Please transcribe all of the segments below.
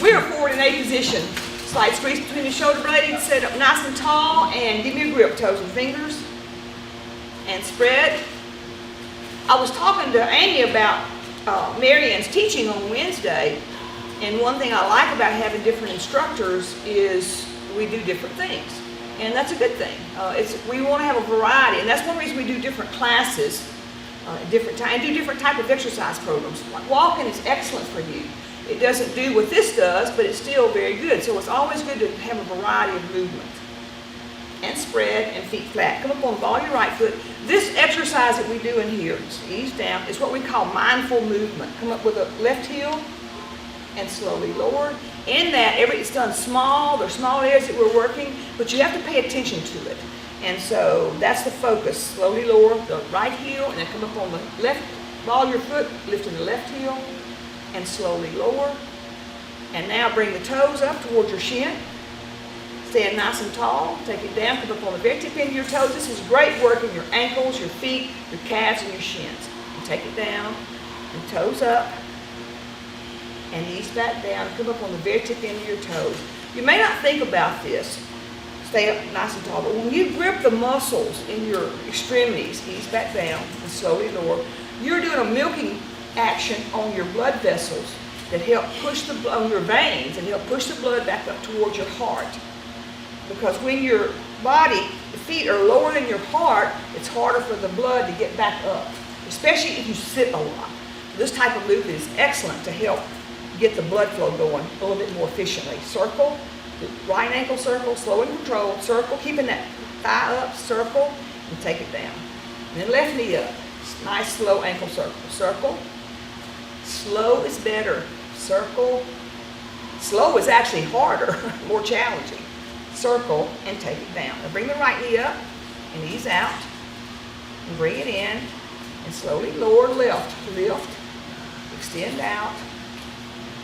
We are forward in A position. Slight squeeze between the shoulder blades, sit up nice and tall, and give me a grip, toes and fingers. And spread. I was talking to Amy about Mary Ann's teaching on Wednesday, and one thing I like about having different instructors is we do different things, and that's a good thing. We want to have a variety, and that's one reason we do different classes, and do different type of exercise programs. Like walking is excellent for you. It doesn't do what this does, but it's still very good. So it's always good to have a variety of movement. And spread and feet flat. Come up on the ball of your right foot. This exercise that we do in here, ease down, is what we call mindful movement. Come up with a left heel and slowly lower. In that, it's done small. There's small areas that we're working, but you have to pay attention to it. And so that's the focus. Slowly lower the right heel and then come up on the left ball of your foot, lifting the left heel and slowly lower. And now bring the toes up towards your shin. Stand nice and tall, take it down, come up on the very tip end of your toes. This is great work in your ankles, your feet, your calves, and your shins. And take it down, and toes up, and ease back down, come up on the very tip end of your toes. You may not think about this, stay up nice and tall, but when you grip the muscles in your extremities, ease back down and slowly lower, you're doing a milking action on your blood vessels that help push on your veins and help push the blood back up towards your heart. Because when your feet are lower than your heart, it's harder for the blood to get back up, especially if you sit a lot. This type of movement is excellent to help get the blood flow going a little bit more efficiently. Circle, right ankle circle, slow and controlled, circle, keeping that thigh up, circle, and take it down. And then left knee up, nice slow ankle circle, circle. Slow is better, circle. Slow is actually harder, more challenging. Circle and take it down. Now bring the right knee up and ease out and bring it in and slowly lower, lift, extend out.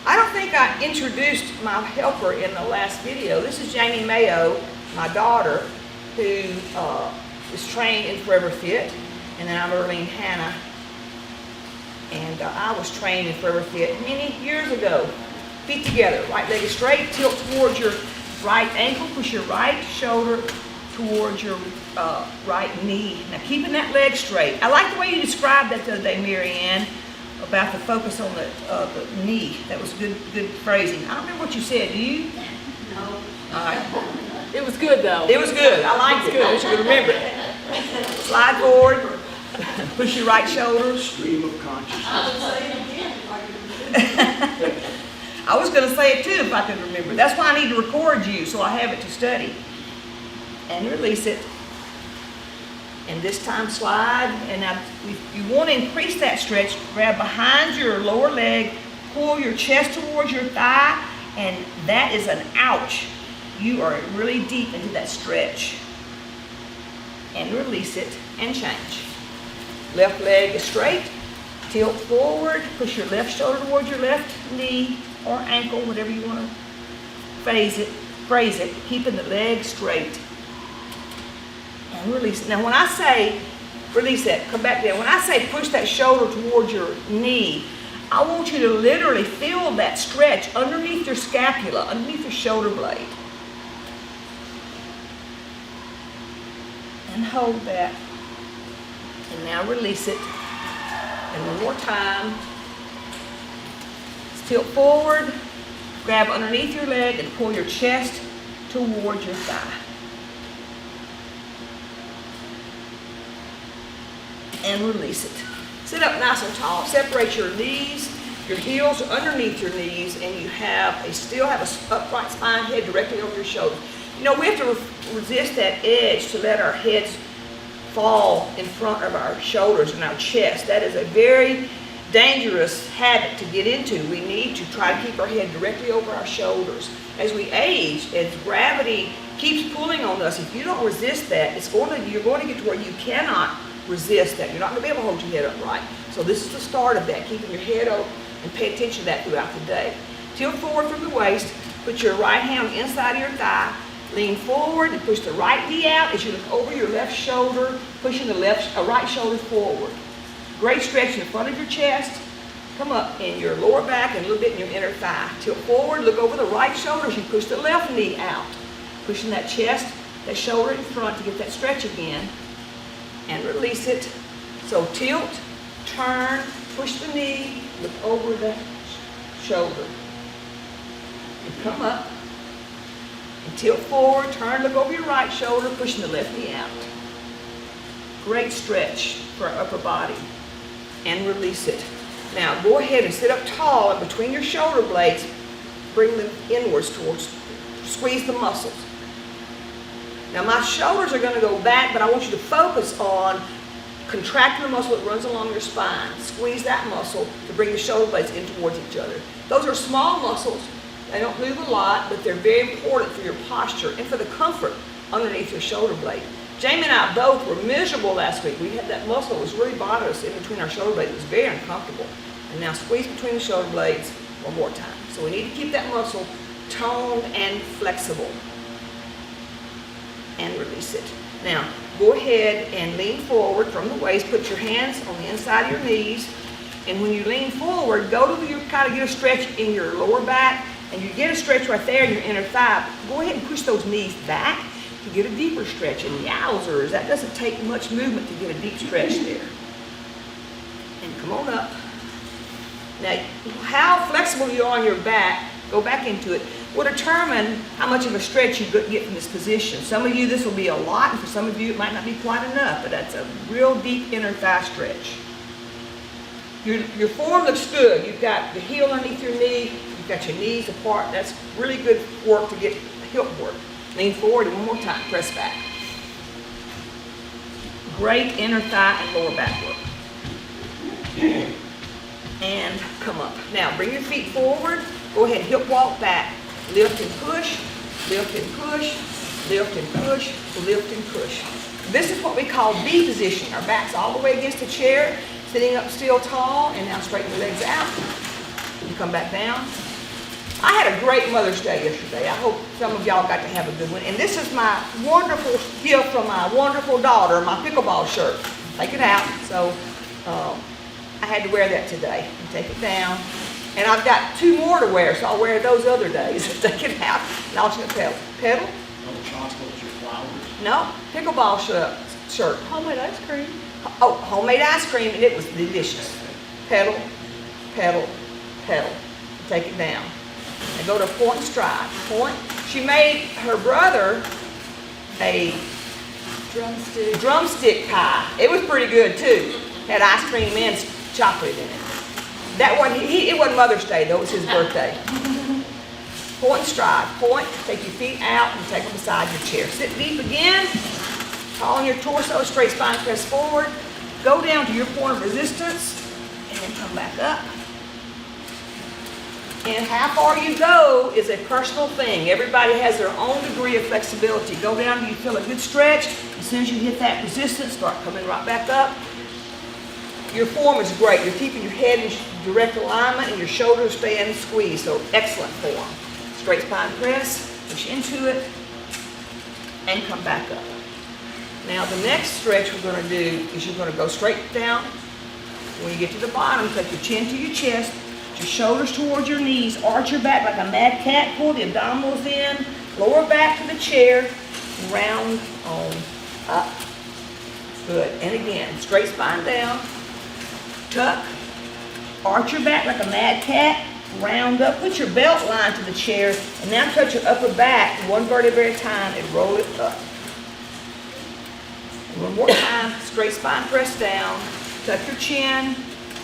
I don't think I introduced my helper in the last video. This is Jamie Mayo, my daughter, who is trained in Forever Fit, and then I'm Earlene Hanna, and I was trained in Forever Fit many years ago. Feet together, right leg is straight, tilt towards your right ankle, push your right shoulder towards your right knee. Now keeping that leg straight. I like the way you described that the other day, Mary Ann, about the focus on the knee. That was good phrasing. I don't remember what you said, do you? No. All right. It was good though. It was good. I liked it. I wish you could remember it. Slide forward. Push your right shoulder. Stream of consciousness. I would say it again if I could remember. I was going to say it too if I could remember. That's why I need to record you so I have it to study. And release it. And this time slide. And now if you want to increase that stretch, grab behind your lower leg, pull your chest towards your thigh, and that is an ouch. You are really deep into that stretch. And release it and change. Left leg is straight. Tilt forward. Push your left shoulder towards your left knee or ankle, whatever you want to phrase it, keeping the leg straight. And release it. Now when I say release that, come back down. When I say push that shoulder towards your knee, I want you to literally feel that stretch underneath your scapula, underneath your shoulder blade. And hold that. And now release it. And one more time. Tilt forward, grab underneath your leg and pull your chest towards your thigh. And release it. Sit up nice and tall. Separate your knees. Your heels are underneath your knees, and you still have an upright spine, head directly over your shoulder. You know, we have to resist that edge to let our heads fall in front of our shoulders and our chest. That is a very dangerous habit to get into. We need to try to keep our head directly over our shoulders. As we age, as gravity keeps pulling on us, if you don't resist that, you're going to get to where you cannot resist that. You're not going to be able to hold your head upright. So this is the start of that, keeping your head up, and pay attention to that throughout the day. Tilt forward from the waist, put your right hand on the inside of your thigh, lean forward and push the right knee out as you look over your left shoulder, pushing the right shoulder forward. Great stretch in the front of your chest, come up in your lower back and a little bit in your inner thigh. Tilt forward, look over the right shoulder as you push the left knee out. Pushing that chest, that shoulder in front to get that stretch again. And release it. So tilt, turn, push the knee, look over the shoulder. And come up. And tilt forward, turn, look over your right shoulder, pushing the left knee out. Great stretch for our upper body. And release it. Now go ahead and sit up tall and between your shoulder blades, bring them inwards towards, squeeze the muscles. Now my shoulders are going to go back, but I want you to focus on contracting the muscle that runs along your spine. Squeeze that muscle to bring the shoulder blades in towards each other. Those are small muscles. They don't move a lot, but they're very important for your posture and for the comfort underneath your shoulder blade. Jamie and I both were miserable last week. We had that muscle that was really bothering us in between our shoulder blades. It was very uncomfortable. And now squeeze between the shoulder blades one more time. So we need to keep that muscle toned and flexible. And release it. Now, go ahead and lean forward from the waist. Put your hands on the inside of your knees. And when you lean forward, go to your, kind of get a stretch in your lower back. And you get a stretch right there in your inner thigh. Go ahead and push those knees back to get a deeper stretch. And yowzers, that doesn't take much movement to get a deep stretch there. And come on up. Now, how flexible you are on your back, go back into it, will determine how much of a stretch you get from this position. Some of you, this will be a lot, and for some of you, it might not be quite enough, but that's a real deep inner thigh stretch. Your form looks good. You've got the heel underneath your knee, you've got your knees apart. That's really good work to get hip work. Lean forward and one more time, press back. Great inner thigh and lower back work. And come up. Now bring your feet forward. Go ahead, hip walk back. Lift and push, lift and push, lift and push, lift and push. This is what we call B position. Our back's all the way against the chair, sitting up still tall, and now straighten your legs out. You come back down. I had a great Mother's Day yesterday. I hope some of y'all got to have a good one. And this is my wonderful gift from my wonderful daughter, my pickleball shirt. Take it out. So I had to wear that today. And take it down. And I've got 2 more to wear, so I'll wear those other days. Take it out. And alternate pedal. Pedal? No chocolates or flowers. No, pickleball shirt. Homemade ice cream. Oh, homemade ice cream, and it was delicious. Pedal, pedal, pedal. Take it down. And go to point and stride. Point. She made her brother a drumstick pie. It was pretty good too. Had ice cream and chocolate in it. That one, it wasn't Mother's Day though, it was his birthday. Point and stride. Point, take your feet out and take them beside your chair. Sit deep again. Tall on your torso, straight spine, press forward. Go down to your point of resistance and then come back up. And how far you go is a personal thing. Everybody has their own degree of flexibility. Go down till you feel a good stretch. As soon as you hit that resistance, start coming right back up. Your form is great. You're keeping your head in direct alignment and your shoulders staying squeezed. So excellent form. Straight spine press, push into it, and come back up. Now the next stretch we're going to do is you're going to go straight down. When you get to the bottom, take your chin to your chest, your shoulders towards your knees, arch your back like a mad cat, pull the abdominals in, lower back to the chair, round on up. Good. And again, straight spine down. Tuck, arch your back like a mad cat, round up, put your belt line to the chair, and now touch your upper back one vertebrae at a time and roll it up. And one more time, straight spine press down, tuck your chin,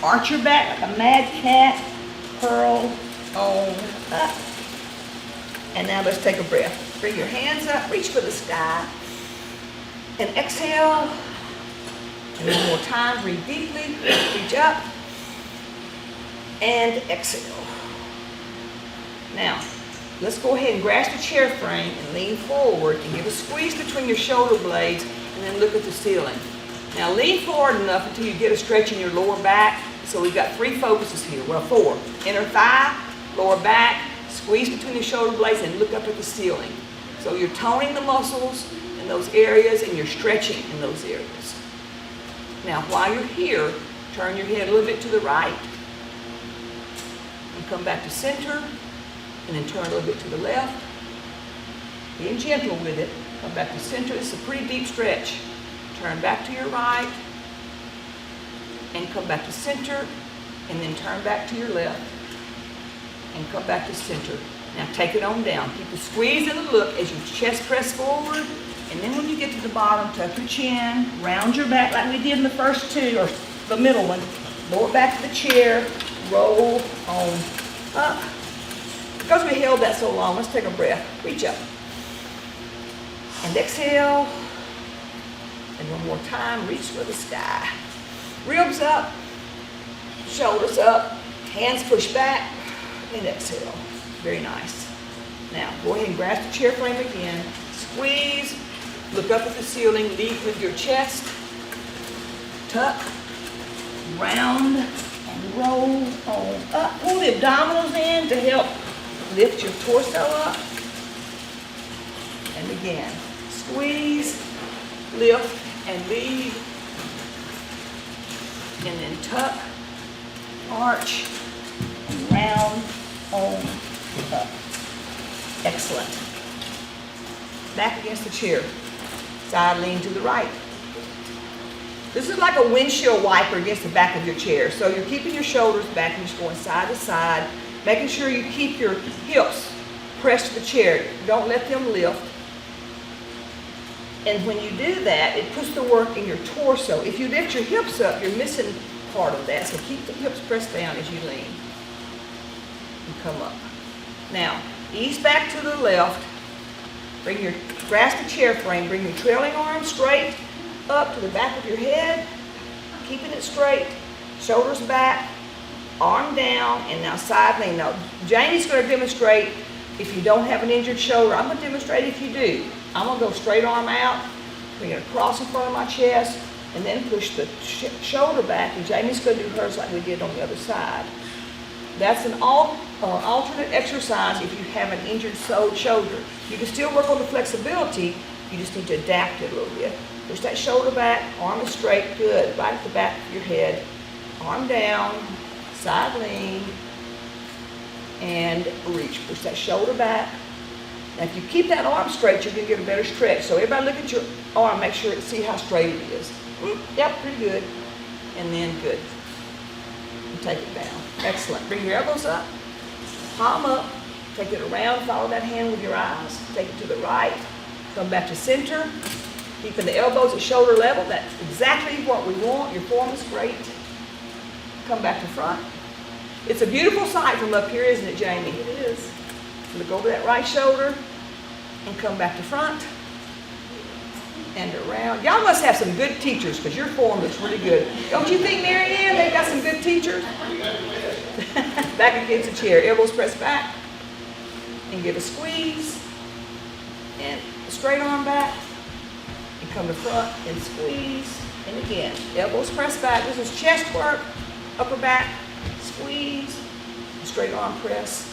arch your back like a mad cat, curl on up. And now let's take a breath. Bring your hands up, reach for the sky, and exhale. And one more time, breathe deeply, reach up, and exhale. Now, let's go ahead and grasp the chair frame and lean forward and give a squeeze between your shoulder blades and then look at the ceiling. Now lean forward enough until you get a stretch in your lower back. So we've got 3 focuses here, well 4. Inner thigh, lower back, squeeze between the shoulder blades and look up at the ceiling. So you're toning the muscles in those areas and you're stretching in those areas. Now while you're here, turn your head a little bit to the right and come back to center, and then turn a little bit to the left. Being gentle with it. Come back to center. It's a pretty deep stretch. Turn back to your right, and come back to center, and then turn back to your left, and come back to center. Now take it on down. Keep the squeeze and the look as your chest press forward, and then when you get to the bottom, tuck your chin, round your back like we did in the first two, or the middle one. Lower back to the chair, roll on up. Because we held that so long, let's take a breath. Reach up. And exhale. And one more time, reach for the sky. Ribs up, shoulders up, hands push back, and exhale. Very nice. Now, go ahead and grasp the chair frame again. Squeeze, look up at the ceiling, lead with your chest. Tuck, round, and roll on up. Pull the abdominals in to help lift your torso up. And again, squeeze, lift, and lead. And then tuck, arch, and round on up. Excellent. Back against the chair. Side lean to the right. This is like a windshield wiper against the back of your chair. So you're keeping your shoulders back and you're just going side to side, making sure you keep your hips pressed to the chair. Don't let them lift. And when you do that, it puts the work in your torso. If you lift your hips up, you're missing part of that. So keep the hips pressed down as you lean. And come up. Now, ease back to the left. Grasp the chair frame. Bring your trailing arm straight up to the back of your head. Keeping it straight. Shoulders back. Arm down. And now side lean. Now, Jamie's going to demonstrate if you don't have an injured shoulder. I'm going to demonstrate if you do. I'm going to go straight arm out, bring it across in front of my chest, and then push the shoulder back, and Jamie's going to do hers like we did on the other side. That's an alternate exercise if you have an injured shoulder. You can still work on the flexibility, you just need to adapt it a little bit. Push that shoulder back, arm is straight, good, right at the back of your head. Arm down, side lean, and reach. Push that shoulder back. Now, if you keep that arm straight, you're going to get a better stretch. So everybody look at your arm, make sure, see how straight it is. Yep, pretty good. And then good. And take it down. Excellent. Bring your elbows up, palm up, take it around, follow that hand with your eyes. Take it to the right, come back to center, keeping the elbows at shoulder level. That's exactly what we want. Your form is great. Come back to front. It's a beautiful sight from up here, isn't it, Jamie? It is. Look over that right shoulder and come back to front and around. Y'all must have some good teachers because your form looks really good. Don't you think, Mary Ann, they've got some good teachers? Back against the chair. Elbows pressed back and give a squeeze and straight arm back and come to front and squeeze. And again, elbows pressed back. This is chest work, upper back, squeeze, straight arm press.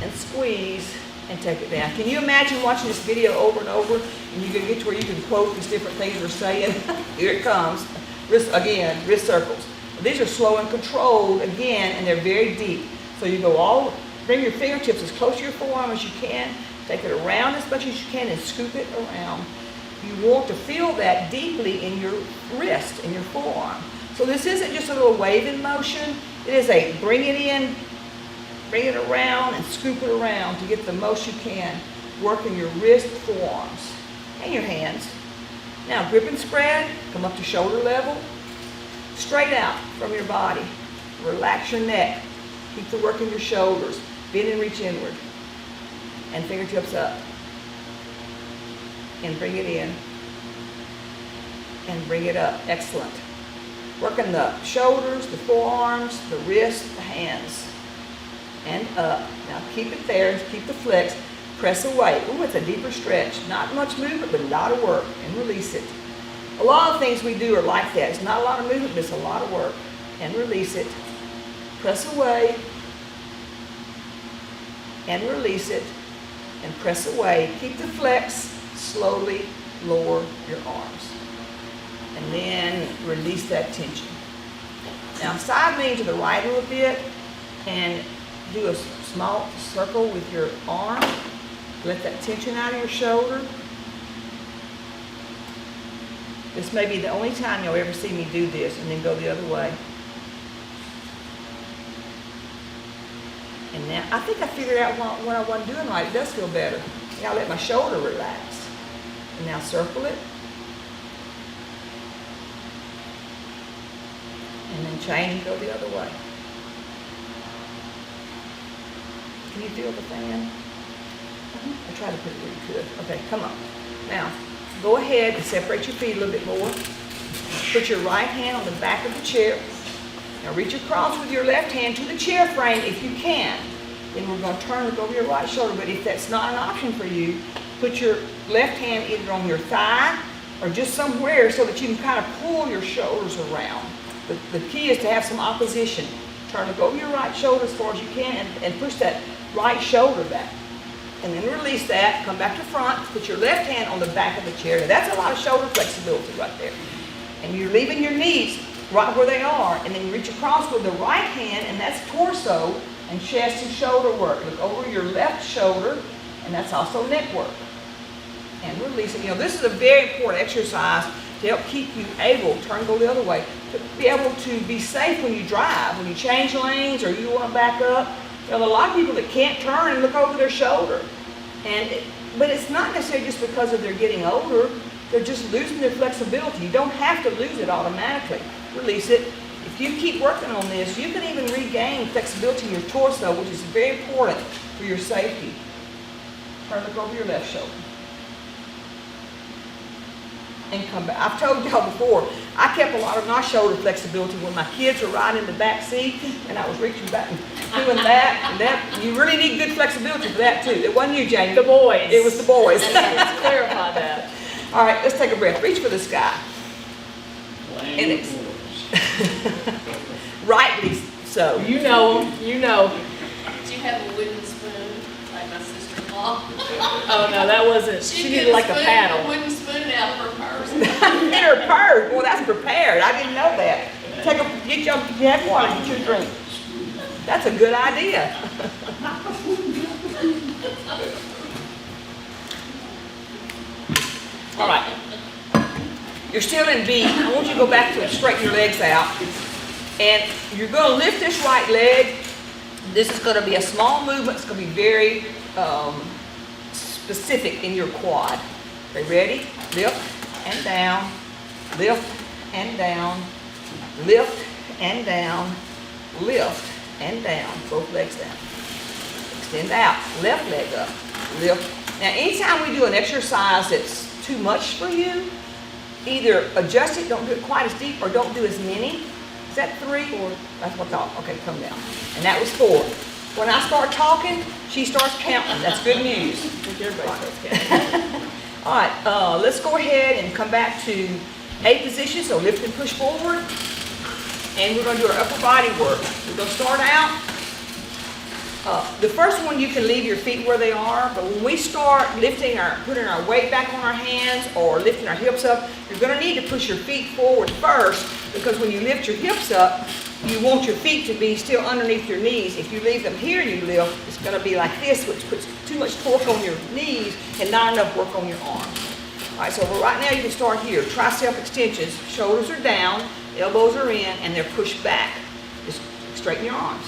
And squeeze and take it down. Can you imagine watching this video over and over and you can get to where you can quote these different things we're saying? Here it comes. Wrist circles. These are slow and controlled again, and they're very deep. So you go bring your fingertips as close to your forearm as you can. Take it around as much as you can and scoop it around. You want to feel that deeply in your wrist, in your forearm. So this isn't just a little waving motion. It is a bring it in, bring it around, and scoop it around to get the most you can. Working your wrist, forearms, and your hands. Now grip and spread, come up to shoulder level. Straight out from your body. Relax your neck. Keep the work in your shoulders. Bend and reach inward. And fingertips up. And bring it in. And bring it up. Excellent. Working the shoulders, the forearms, the wrists, the hands. And up. Now keep it there. Keep the flex. Press away. Ooh, it's a deeper stretch. Not much movement, but a lot of work. And release it. A lot of things we do are like that. It's not a lot of movement, but it's a lot of work. And release it. Press away. And release it. And press away. Keep the flex. Slowly lower your arms. And then release that tension. Now side lean to the right a little bit and do a small circle with your arm. Let that tension out of your shoulder. This may be the only time you'll ever see me do this, and then go the other way. And now, I think I figured out what I wasn't doing right. It does feel better. Now let my shoulder relax. And now circle it. And then change and go the other way. Can you feel the fan? I try to put it where you could. Okay, come on. Now, go ahead and separate your feet a little bit more. Put your right hand on the back of the chair. Now reach across with your left hand to the chair frame if you can. Then we're going to turn it over your right shoulder. But if that's not an option for you, put your left hand either on your thigh or just somewhere so that you can kind of pull your shoulders around. The key is to have some opposition. Turn it over your right shoulder as far as you can and push that right shoulder back. And then release that, come back to front, put your left hand on the back of the chair. Now that's a lot of shoulder flexibility right there. And you're leaving your knees right where they are. And then you reach across with the right hand, and that's torso and chest and shoulder work. Look over your left shoulder, and that's also neck work. And release it. You know, this is a very important exercise to help keep you able, turn, go the other way, to be able to be safe when you drive, when you change lanes or you want to back up. You know, a lot of people that can't turn and look over their shoulder. But it's not necessarily just because of they're getting older. They're just losing their flexibility. You don't have to lose it automatically. Release it. If you keep working on this, you can even regain flexibility in your torso, which is very important for your safety. Turn, look over your left shoulder. And come back. I've told y'all before, I kept a lot of my shoulder flexibility when my kids were riding in the back seat and I was reaching back and doing that. And that, you really need good flexibility for that too. It wasn't you, Jamie. The boys. It was the boys. Let's clarify that. All right, let's take a breath. Reach for the sky. Playing And boys. Rightly so. You know them. You know. Do you have a wooden spoon like my sister-in-law? Oh, no, that wasn't. She needed like a A paddle. wooden spoon out of her purse. In her purse. Well, that's prepared. I didn't know that. Get your have water, get your drink. That's a good idea. All right. You're still in B. I want you to go back to straighten your legs out. And you're going to lift this right leg. This is going to be a small movement. It's going to be very specific in your quad. Okay, ready? Lift and down. Lift and down. Lift and down. Lift and down. Both legs down. Extend out. Left leg up. Lift. Now, anytime we do an exercise that's too much for you, either adjust it, don't do it quite as deep, or don't do as many. Is that 3? 4? That's what I thought. Okay, come down. And that was 4. When I start talking, she starts counting. That's good news. Everybody starts counting. All right, let's go ahead and come back to A position. So lift and push forward. And we're going to do our upper body work. We're going to start out. The first one, you can leave your feet where they are, but when we start putting our weight back on our hands or lifting our hips up, you're going to need to push your feet forward first, because when you lift your hips up, you want your feet to be still underneath your knees. If you leave them here and you lift, it's going to be like this, which puts too much torque on your knees and not enough work on your arms. All right, so right now you can start here. Tricep extensions. Shoulders are down, elbows are in, and they're pushed back. Just straighten your arms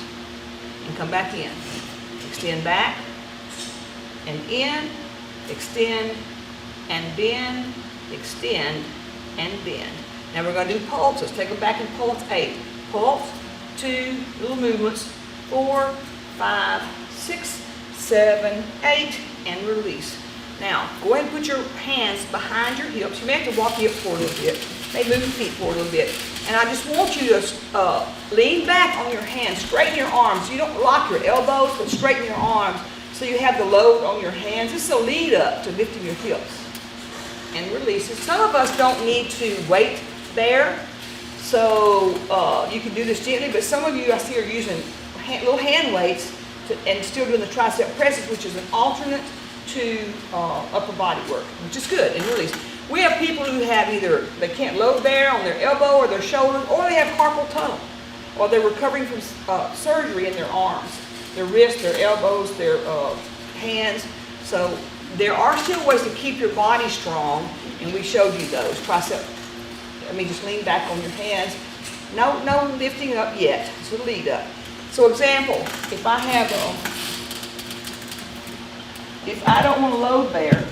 and come back in. Extend back and in, extend and bend, extend and bend. Now we're going to do pulses. Take them back in pulse 8. Pulse, 2, little movements, 4, 5, 6, 7, 8, and release. Now, go ahead and put your hands behind your hips. You may have to walk your hips forward a little bit. Maybe move your feet forward a little bit. And I just want you to lean back on your hands, straighten your arms. You don't lock your elbows, but straighten your arms so you have the load on your hands. This is a lead up to lifting your hips. And release it. Some of us don't need to wait there, so you can do this gently, but some of you I see are using little hand weights and still doing the tricep presses, which is an alternate to upper body work, which is good, and release. We have people who have either, they can't load there on their elbow or their shoulder, or they have carpal tunnel. or they're recovering from surgery in their arms, their wrists, their elbows, their hands. So there are still ways to keep your body strong, and we showed you those. Tricep, just lean back on your hands. No lifting up yet, so lead up. So example, if I have if I don't want to load there,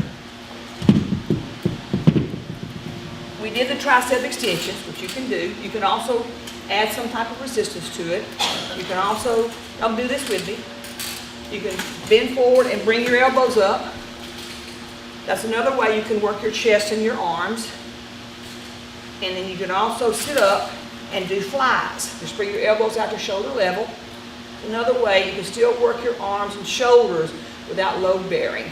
we did the tricep extensions, which you can do. You can also add some type of resistance to it. You can also, do this with me. You can bend forward and bring your elbows up. That's another way you can work your chest and your arms. And then you can also sit up and do flies. Just bring your elbows out to shoulder level. Another way, you can still work your arms and shoulders without load bearing.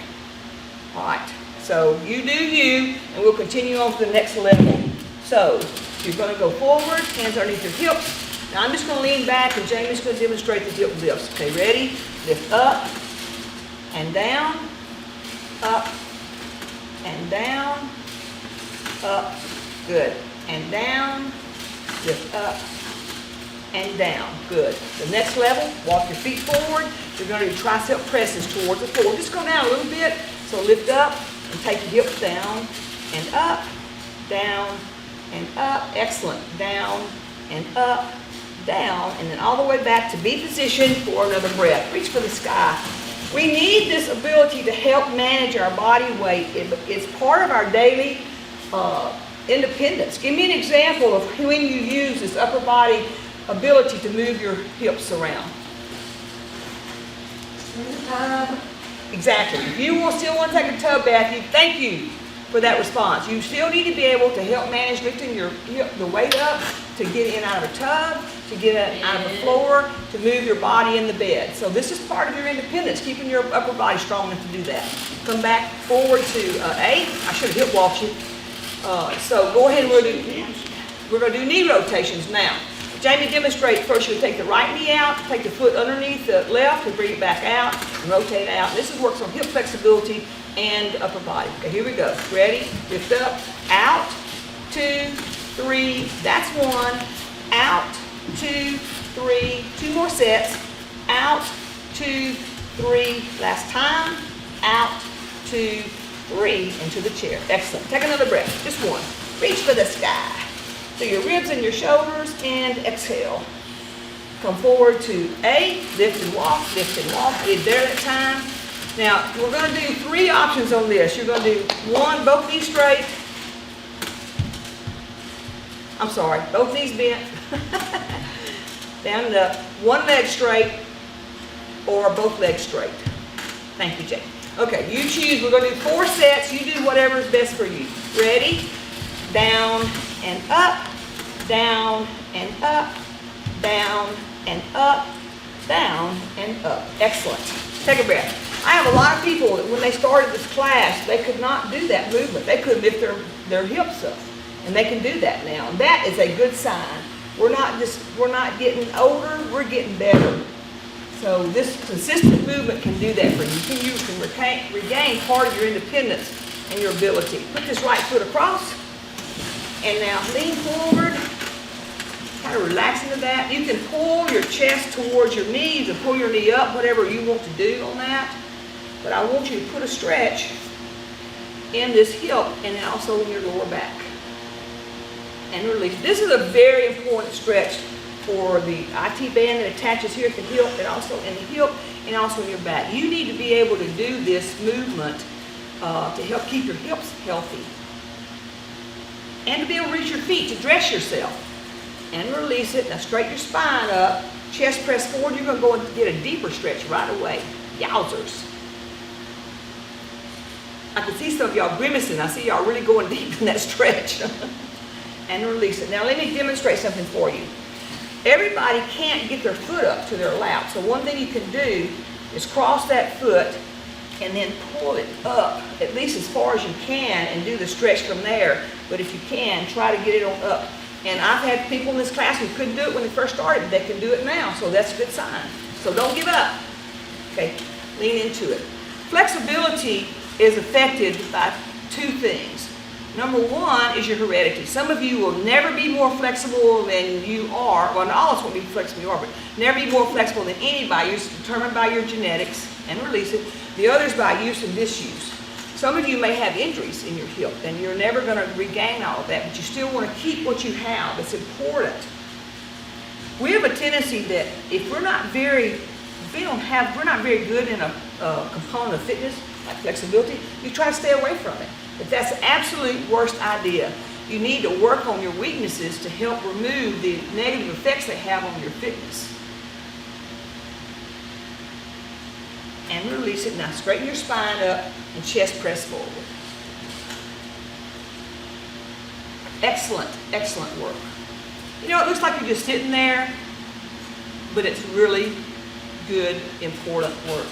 All right, so you do you, and we'll continue on to the next level. So you're going to go forward, hands underneath your hips. Now I'm just going to lean back, and Jamie's going to demonstrate the hip lifts. Okay, ready? Lift up and down, up and down, up, good, and down, lift up and down, good. The next level, walk your feet forward. You're going to do tricep presses towards the floor. Just go down a little bit, so lift up and take your hips down and up, down and up, excellent, down and up, down, and then all the way back to be positioned for another breath. Reach for the sky. We need this ability to help manage our body weight. It's part of our daily independence. Give me an example of when you use this upper body ability to move your hips around. Exactly. If you still want to take a tub bath, thank you for that response. You still need to be able to help manage lifting the weight up, to get in and out of a tub, to get out of the floor, to move your body in the bed. So this is part of your independence, keeping your upper body strong enough to do that. Come back forward to 8. I should have hip walked you. So go ahead and we're going to do knee rotations now. Jamie demonstrates first. You take the right knee out, take the foot underneath the left and bring it back out and rotate it out. This works on hip flexibility and upper body. Okay, here we go. Ready? Lift up, out, 2, 3. That's 1. Out, 2, 3. 2 more sets. Out, 2, 3. Last time. Out, 2, 3. Into the chair. Excellent. Take another breath. Just 1. Reach for the sky. So your ribs and your shoulders, and exhale. Come forward to 8, lift and walk, Get there that time. Now, we're going to do 3 options on this. You're going to do 1, both knees straight. I'm sorry, both knees bent. Down and up. 1 leg straight, or both legs straight. Thank you, Jay. Okay, you choose. We're going to do 4 sets. You do whatever is best for you. Ready? Down and up, down and up, down and up, down and up. Excellent. Take a breath. I have a lot of people that when they started this class, they could not do that movement. They couldn't lift their hips up, and they can do that now. And that is a good sign. We're not getting older, we're getting better. So this consistent movement can do that for you. You can regain part of your independence and your ability. Put this right foot across. And now lean forward, kind of relax into that. You can pull your chest towards your knees and pull your knee up, whatever you want to do on that. But I want you to put a stretch in this hip and also in your lower back. And release. This is a very important stretch for the IT band that attaches here at the hip and also in the hip and also in your back. You need to be able to do this movement to help keep your hips healthy. And to be able to reach your feet, to dress yourself. And release it. Now straighten your spine up. Chest press forward. You're going to go and get a deeper stretch right away. Yowzers. I can see some of y'all grimacing. I see y'all really going deep in that stretch. And release it. Now let me demonstrate something for you. Everybody can't get their foot up to their lap. So one thing you can do is cross that foot and then pull it up at least as far as you can and do the stretch from there. But if you can, try to get it on up. And I've had people in this class who couldn't do it when they first started, but they can do it now, so that's a good sign. So don't give up. Okay, lean into it. Flexibility is affected by 2 things. Number one is your heredity. Some of you will never be more flexible than you are. Well, not all of us won't be flexible you are, but never be more flexible than anybody. It's determined by your genetics and release it. The others by use and disuse. Some of you may have injuries in your hip, and you're never going to regain all of that, but you still want to keep what you have. It's important. We have a tendency that if we're not very good in a component of fitness, like flexibility, you try to stay away from it. But that's the absolute worst idea. You need to work on your weaknesses to help remove the negative effects they have on your fitness. And release it. Now straighten your spine up and chest press forward. Excellent, excellent work. You know, it looks like you're just sitting there, but it's really good, important work.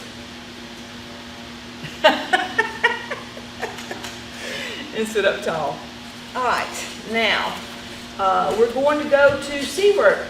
And sit up tall. All right, now we're going to go to C work.